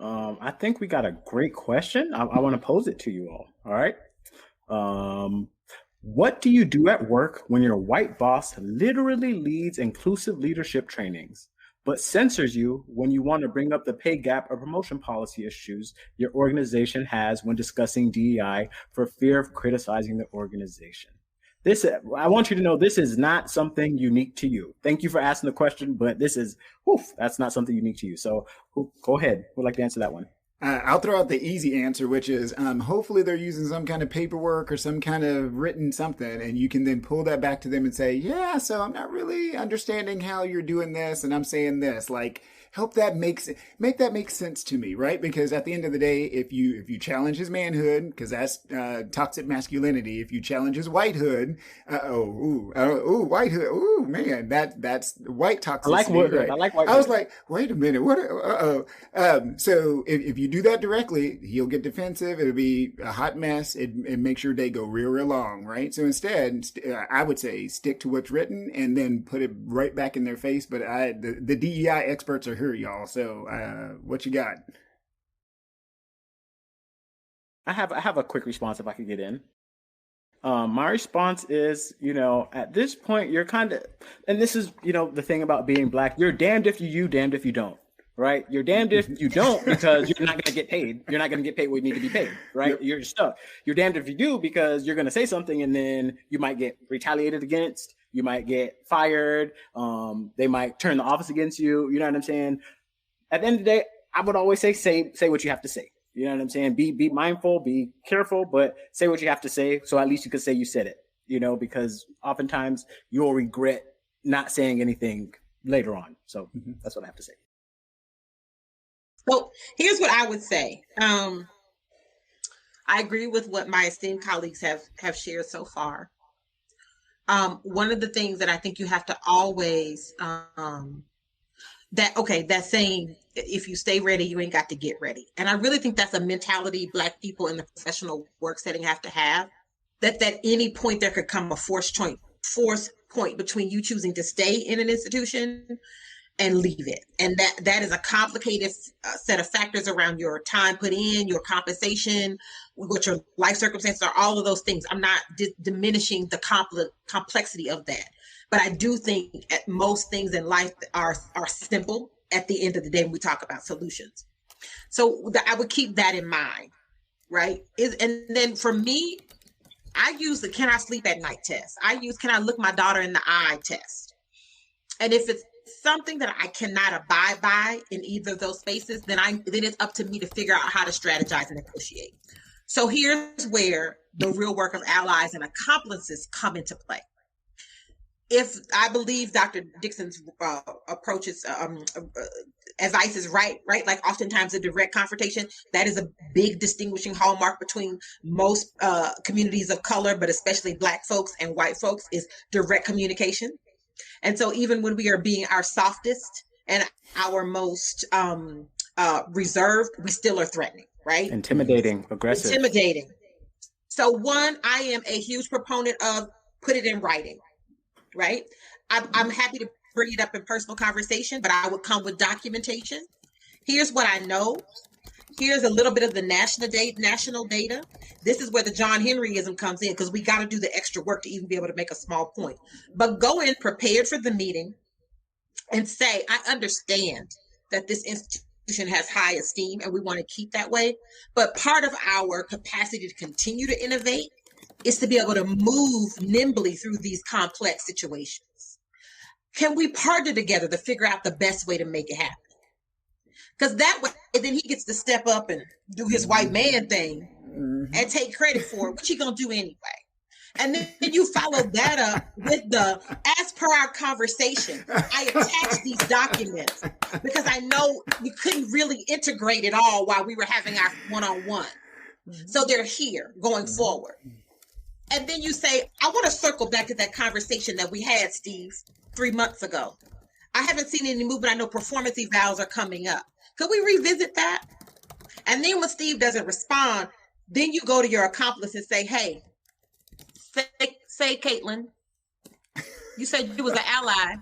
I think we got a great question. I want to pose it to you all. All right. What do you do at work when your white boss literally leads inclusive leadership trainings, but censors you when you want to bring up the pay gap or promotion policy issues your organization has when discussing DEI for fear of criticizing the organization? This, I want you to know, this is not something unique to you. Thank you for asking the question, but that's not something unique to you. So go ahead. Who would like to answer that one? I'll throw out the easy answer, which is hopefully they're using some kind of paperwork or some kind of written something, and you can then pull that back to them and say, yeah, so I'm not really understanding how you're doing this, and I'm saying this. Like, make that make sense to me, right? Because at the end of the day, if you challenge his manhood, because that's toxic masculinity, if you challenge his whitehood, whitehood, man, that's white toxicity. I like whitehood. Right? I like whitehood. I was like, wait a minute, what? So if you do that directly, he'll get defensive. It'll be a hot mess. It makes your day go real long, right? So instead, I would say stick to what's written and then put it right back in their face. But the DEI experts are here, y'all. So what you got? I have a quick response if I could get in. My response is, at this point, you're kind of, and this is, the thing about being Black, you're damned if you damned if you don't. Right? You're damned if you don't because you're not going to get paid. You're not going to get paid what you need to be paid. Right? Yep. You're stuck. You're damned if you do because you're going to say something and then you might get retaliated against. You might get fired. They might turn the office against you. You know what I'm saying? At the end of the day, I would always say what you have to say. You know what I'm saying? Be mindful, be careful, but say what you have to say. So at least you could say you said it, because oftentimes you'll regret not saying anything later on. So that's what I have to say. So here's what I would say. I agree with what my esteemed colleagues have shared so far. One of the things that I think you have to always, that saying, if you stay ready, you ain't got to get ready. And I really think that's a mentality Black people in the professional work setting have to have, that at any point there could come a force point between you choosing to stay in an institution and leave it. And that is a complicated set of factors around your time put in, your compensation, what your life circumstances are, all of those things. I'm not diminishing the complexity of that. But I do think most things in life are simple at the end of the day when we talk about solutions. So I would keep that in mind, right? And then for me, I use the can I sleep at night test. I use can I look my daughter in the eye test. And if it's something that I cannot abide by in either of those spaces, then it's up to me to figure out how to strategize and negotiate. So here's where the real work of allies and accomplices come into play. If I believe Dr. Dixon's approaches, advice is right? Like oftentimes a direct confrontation, that is a big distinguishing hallmark between most communities of color, but especially Black folks and white folks, is direct communication. And so even when we are being our softest and our most reserved, we still are threatening, right? Intimidating, aggressive. Intimidating. So one, I am a huge proponent of put it in writing, right? I'm happy to bring it up in personal conversation, but I would come with documentation. Here's what I know. Here's a little bit of the national data. This is where the John Henryism comes in, because we got to do the extra work to even be able to make a small point. But go in prepared for the meeting and say, I understand that this institution has high esteem and we want to keep that way. But part of our capacity to continue to innovate is to be able to move nimbly through these complex situations. Can we partner together to figure out the best way to make it happen? Because that way, then he gets to step up and do his white man thing and take credit for it, which he's going to do anyway. And then you follow that up with as per our conversation, I attached these documents because I know we couldn't really integrate it all while we were having our one-on-one. So they're here going forward. And then you say, I want to circle back to that conversation that we had, Steve, 3 months ago. I haven't seen any movement. I know performance evals are coming up. Could we revisit that? And then when Steve doesn't respond, then you go to your accomplice and say, hey, say Caitlin, you said you was an ally.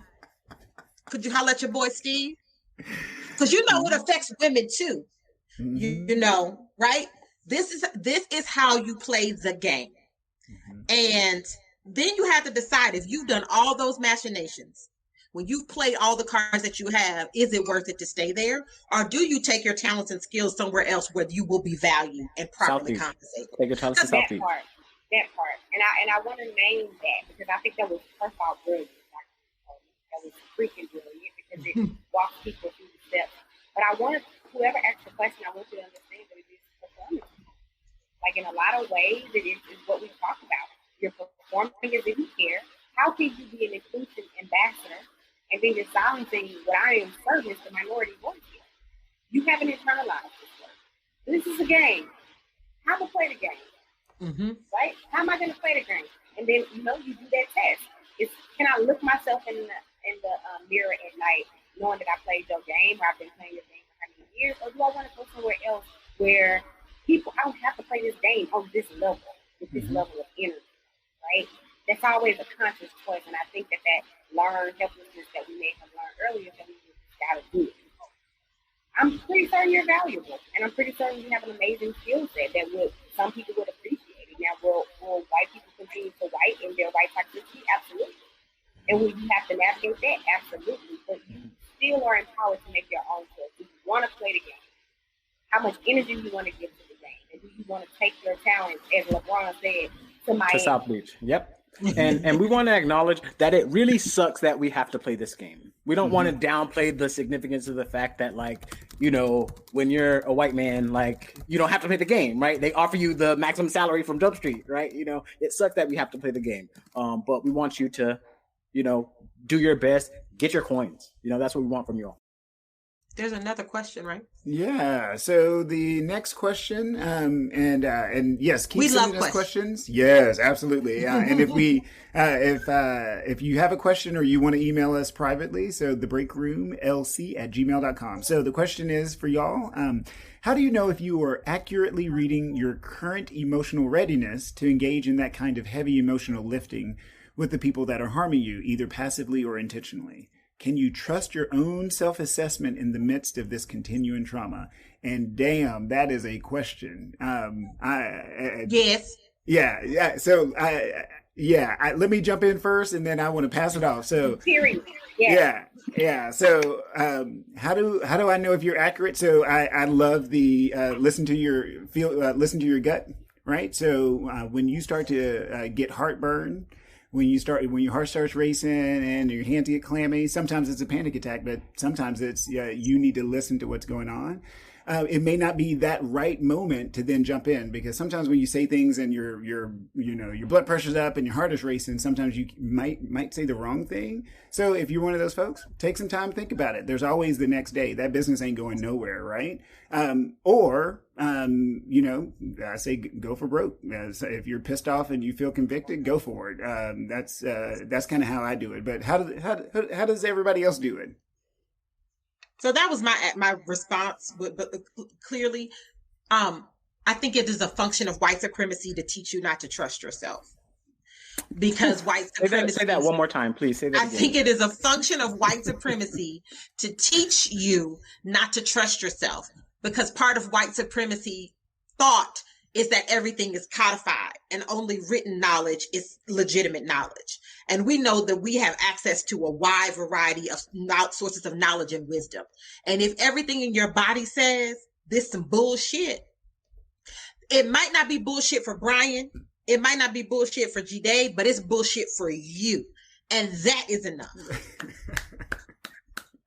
Could you holler at your boy Steve? Because you know it affects women too. You know, right? This is how you play the game. And then you have to decide if you've done all those machinations, when you've played all the cards that you have, is it worth it to stay there? Or do you take your talents and skills somewhere else where you will be valued and properly compensated? Take your talents to South Beach. That part. And I want to name that because I think that was first of all brilliant. That was freaking brilliant because it walks people through the steps. But I want whoever asked the question, I want you to understand that it is performance. Like in a lot of ways, it is what we talk about. You're performing as if you care. How can you be an inclusive ambassador and then you're silencing what I am serving the minority voice here? You haven't internalized this work. This is a game. How to play the game. Right? How am I going to play the game? And then, you do that test. Can I look myself in the mirror at night knowing that I played your game or I've been playing your game for how many years? Or do I want to go somewhere else where I don't have to play this game on this level, with this level of energy, right? That's always a conscious choice. And I think that learned helplessness that we may have learned earlier that we just got to do it. I'm pretty certain you're valuable. And I'm pretty certain you have an amazing skill set that some people would appreciate. Now, will white people continue to white in their white toxicity? Absolutely. And will you have to navigate that? Absolutely. But you still are empowered to make your own choice. If you want to play the game, how much energy you want to give to the game, and do you want to take your talents, as LeBron said, to Miami? To South Beach. Yep. And we want to acknowledge that it really sucks that we have to play this game. We don't want to downplay the significance of the fact that, when you're a white man, you don't have to play the game, right? They offer you the maximum salary from Jump Street, right? It sucks that we have to play the game. But we want you to, do your best, get your coins. That's what we want from you all. There's another question, right? Yeah. So the next question, and yes, keep sending us questions. Yes, absolutely. And if you have a question or you want to email us privately, so thebreakroomlc@gmail.com. So the question is for y'all, how do you know if you are accurately reading your current emotional readiness to engage in that kind of heavy emotional lifting with the people that are harming you, either passively or intentionally? Can you trust your own self-assessment in the midst of this continuing trauma? And damn, that is a question. Yes. Yeah. So, let me jump in first, and then I want to pass it off. So, period. Yeah. So, how do I know if you're accurate? So, I love the listen to your gut, right? So, when you start to get heartburn. When your heart starts racing and your hands get clammy, sometimes it's a panic attack, but sometimes it's you need to listen to what's going on. It may not be that right moment to then jump in, because sometimes when you say things and your blood pressure's up and your heart is racing, sometimes you might say the wrong thing. So if you're one of those folks, take some time to think about it. There's always the next day. That business ain't going nowhere, right? I say go for broke. So if you're pissed off and you feel convicted, go for it. That's kind of how I do it. But how does everybody else do it? So that was my response, but clearly, I think it is a function of white supremacy to teach you not to trust yourself. Because white supremacy. Say that one more time, please. Say that again. I think it is a function of white supremacy to teach you not to trust yourself. Because part of white supremacy thought is that everything is codified and only written knowledge is legitimate knowledge. And we know that we have access to a wide variety of sources of knowledge and wisdom. And if everything in your body says this is some bullshit, it might not be bullshit for Brian. It might not be bullshit for G-Day, but it's bullshit for you. And that is enough.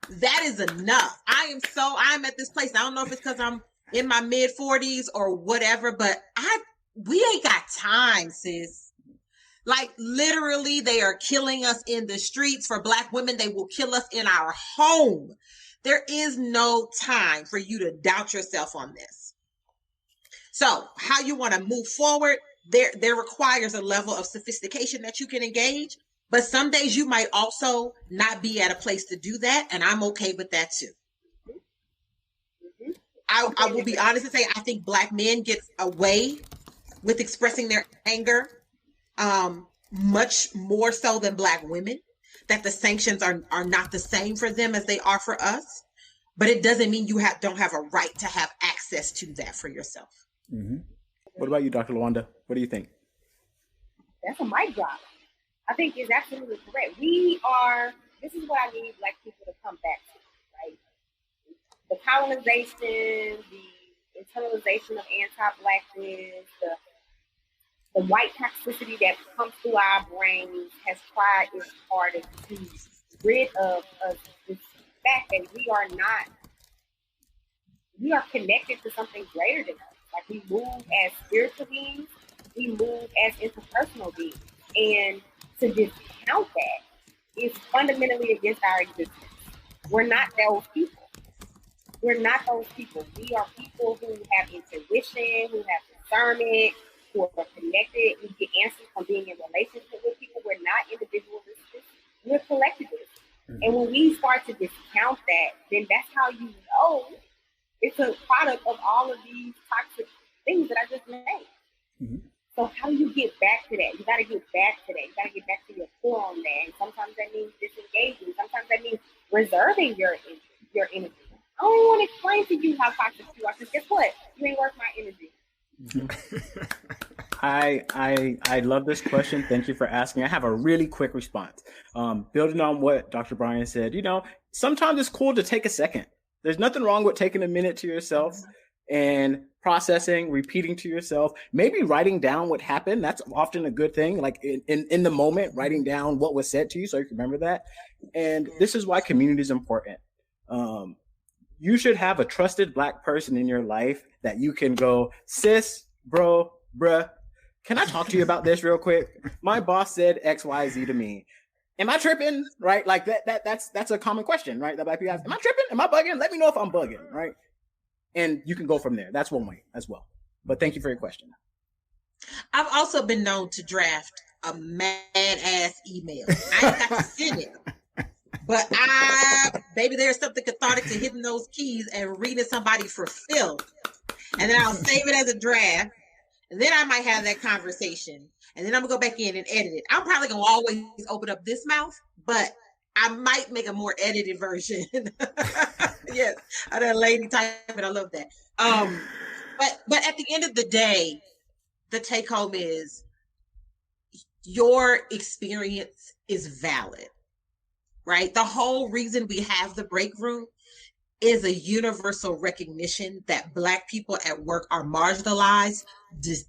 That is enough. I'm at this place. I don't know if it's because I'm in my mid 40s or whatever, but we ain't got time, sis. Like literally they are killing us in the streets. For Black women, they will kill us in our home. There is no time for you to doubt yourself on this. So how you want to move forward, there requires a level of sophistication that you can engage, but some days you might also not be at a place to do that. And I'm okay with that too. I will be honest and say, I think Black men get away with expressing their anger much more so than Black women, that the sanctions are not the same for them as they are for us. But it doesn't mean you don't have a right to have access to that for yourself. Mm-hmm. What about you, Dr. Lawanda? What do you think? That's a mic drop. I think is absolutely correct. This is what I need Black people to come back to, right? The colonization, the internalization of anti-Blackness, the white toxicity that comes through our brains has tried its hardest to rid of us this fact that we are connected to something greater than us. Like, we move as spiritual beings, we move as interpersonal beings. And to discount that is fundamentally against our existence. We're not those people. We're not those people. We are people who have intuition, who have discernment, who are connected. We get answers from being in relationship with people. We're not individualistic. We're collectivists. Mm-hmm. And when we start to discount that, then that's how you know it's a product of all of these toxic things that I just named. Mm-hmm. So how do you get back to that? You got to get back to that. You got to get back to your core on that. And sometimes that means disengaging. Sometimes that means reserving your energy. I don't want to explain to you how toxic you are, because guess what? You ain't worth my energy. I love this question. Thank you for asking. I have a really quick response. Building on what Dr. Bryan said, sometimes it's cool to take a second. There's nothing wrong with taking a minute to yourself and processing, repeating to yourself, maybe writing down what happened. That's often a good thing. Like in the moment, writing down what was said to you so you can remember that. And this is why community is important. You should have a trusted Black person in your life that you can go, sis, bro, bruh, can I talk to you about this real quick? My boss said X, Y, Z to me. Am I tripping? Right? Like that's a common question, right? That Black people ask, am I tripping? Am I bugging? Let me know if I'm bugging, right? And you can go from there. That's one way as well. But thank you for your question. I've also been known to draft a mad ass email. I ain't got to send it. But baby, there's something cathartic to hitting those keys and reading somebody fulfilled. And then I'll save it as a draft. And then I might have that conversation. And then I'm going to go back in and edit it. I'm probably going to always open up this mouth, but I might make a more edited version. Yes, I had a lady type it. I love that. But at the end of the day, the take home is your experience is valid, right? The whole reason we have the break room is a universal recognition that Black people at work are marginalized,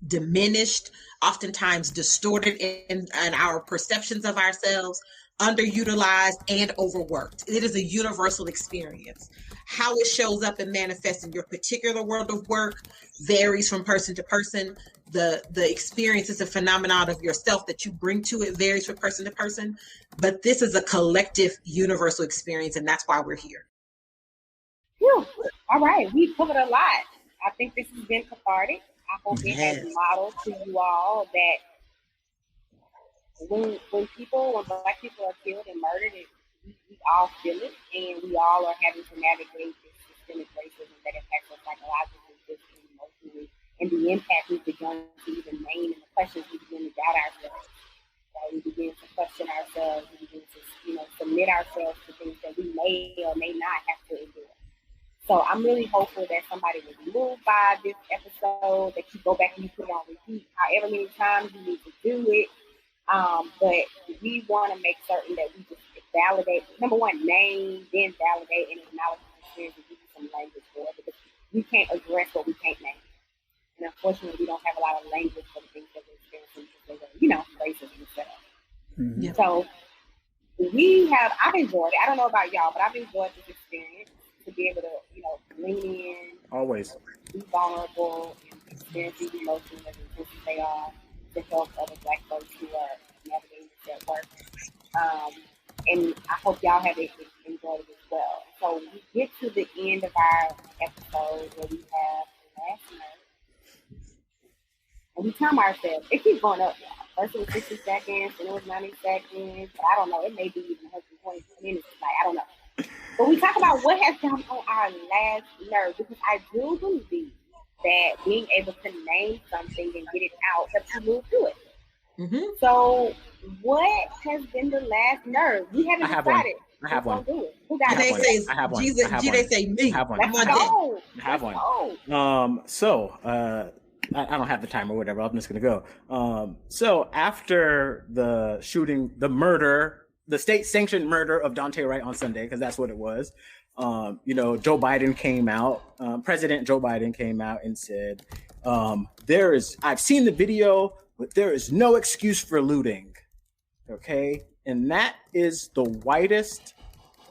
diminished, oftentimes distorted in our perceptions of ourselves, underutilized, and overworked. It is a universal experience. How it shows up and manifests in your particular world of work varies from person to person. The experiences and phenomenon of yourself that you bring to it varies from person to person. But this is a collective, universal experience, and that's why we're here. Whew. All right, we covered a lot. I think this has been cathartic. I hope it has modeled to you all that when Black people are killed and murdered, we all feel it, and we all are having to navigate this systemic racism that impacts us psychologically, physically, emotionally, and the impact we've begun to even name and the questions we begin to doubt ourselves. We begin to question ourselves. We begin to, submit ourselves to things that we may or may not have to endure. So I'm really hopeful that somebody was moved by this episode, that you go back and you put it on repeat however many times you need to do it. But we want to make certain that we just validate, number one, name, then validate and acknowledge the experience and give you some language for it, because we can't address what we can't name. And unfortunately, we don't have a lot of language for the things that we're experiencing because they're, racism and stuff. Mm-hmm. So I've enjoyed it. I don't know about y'all, but I've enjoyed this experience to be able to, lean in. Always. Be vulnerable and experience these emotions as intense as they are to help other Black folks who are navigating this at work. And I hope y'all have enjoyed it as well. So we get to the end of our episode where we have the last note. And we time ourselves. It keeps going up, y'all. First it was 60 seconds, and it was 90 seconds. But I don't know. It may be even 120 minutes tonight. I don't know. But we talk about what has come on our last nerve, because I do believe that being able to name something and get it out helps you move through it. Mm-hmm. So what has been the last nerve? We haven't decided. I have one. Who got it? I have one. They say me. I have one. I have one. So I don't have the time or whatever. I'm just going to go. So after the shooting, the murder, the state-sanctioned murder of Daunte Wright on Sunday, because that's what it was, Joe Biden came out, President Joe Biden came out and said, I've seen the video, but there is no excuse for looting. Okay? And that is the whitest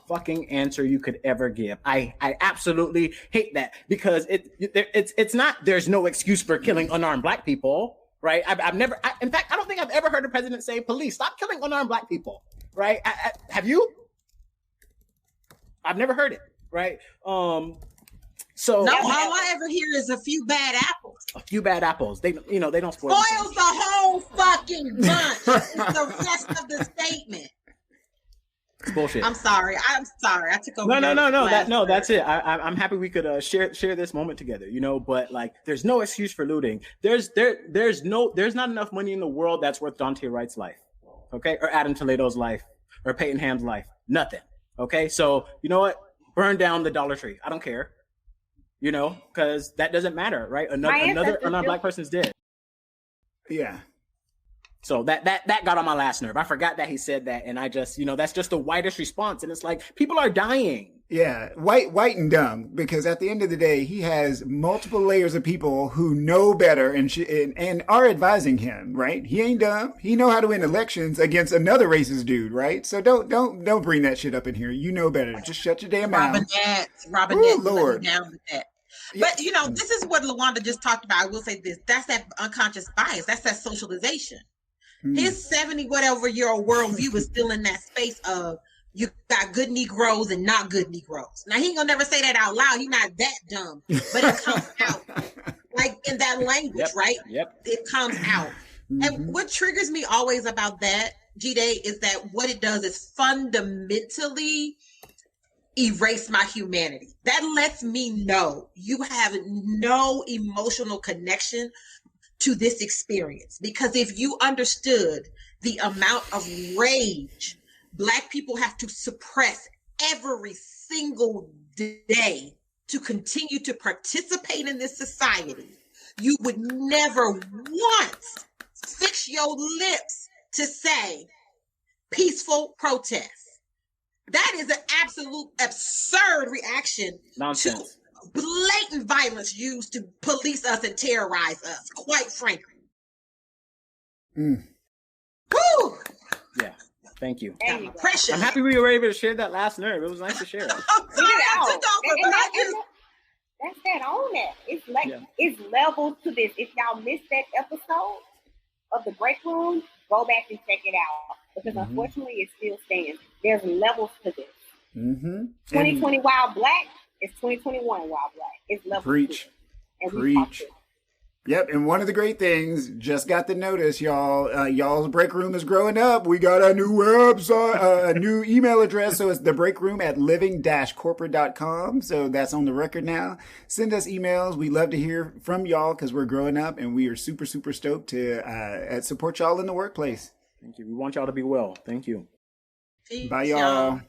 fucking answer you could ever give. I absolutely hate that, because it's not, there's no excuse for killing unarmed black people, right? In fact, I don't think I've ever heard a president say, police, stop killing unarmed black people, right? Have you? I've never heard it, right? So no, all I ever hear is a few bad apples. A few bad apples. They don't spoil. Spoils the whole fucking bunch. It's the rest of the statement. It's bullshit. I'm sorry. I took over. No. That's it. I'm happy we could share this moment together. But like, there's no excuse for looting. There's not enough money in the world that's worth Daunte Wright's life, okay, or Adam Toledo's life, or Peyton Ham's life. Nothing. Okay, so you know what? Burn down the Dollar Tree. I don't care. Because that doesn't matter, right? Another unarmed black person's dead. Yeah. So that got on my last nerve. I forgot that he said that, and I just, that's just the whitest response, and it's like, people are dying. Yeah, white and dumb, because at the end of the day, he has multiple layers of people who know better and are advising him, right? He ain't dumb. He know how to win elections against another racist dude, right? So don't bring that shit up in here. You know better. Just shut your damn mouth. Robin Nett, Lord. Down with that. But this is what LaWanda just talked about. I will say this: that's that unconscious bias. That's that socialization. His 70-whatever-year-old worldview is still in that space of, you got good Negroes and not good Negroes. Now, he ain't gonna never say that out loud. He's not that dumb, but it comes out like in that language, right? Yep. It comes out. And what triggers me always about that, G-Day, is that what it does is fundamentally erase my humanity. That lets me know you have no emotional connection to this experience. Because if you understood the amount of rage Black people have to suppress every single day to continue to participate in this society, you would never once fix your lips to say peaceful protest. That is an absolute absurd reaction to blatant violence used to police us and terrorize us, quite frankly. Mm. Woo! Yeah. Thank you. Pressure. I'm happy we were able to share that last nerve. It was nice to share. That's that on that. It's like it's levels to this. If y'all missed that episode of the break room, go back and check it out, because unfortunately it still stands. There's levels to this. 2020 Wild Black is 2021 Wild Black. It's levels. Preach. Preach. Yep, and one of the great things, just got the notice, y'all. Y'all's break room is growing up. We got a new website, a new email address. So it's thebreakroom@living-corporate.com. So that's on the record now. Send us emails. We love to hear from y'all because we're growing up, and we are super, super stoked to support y'all in the workplace. Thank you. We want y'all to be well. Thank you. Bye, y'all.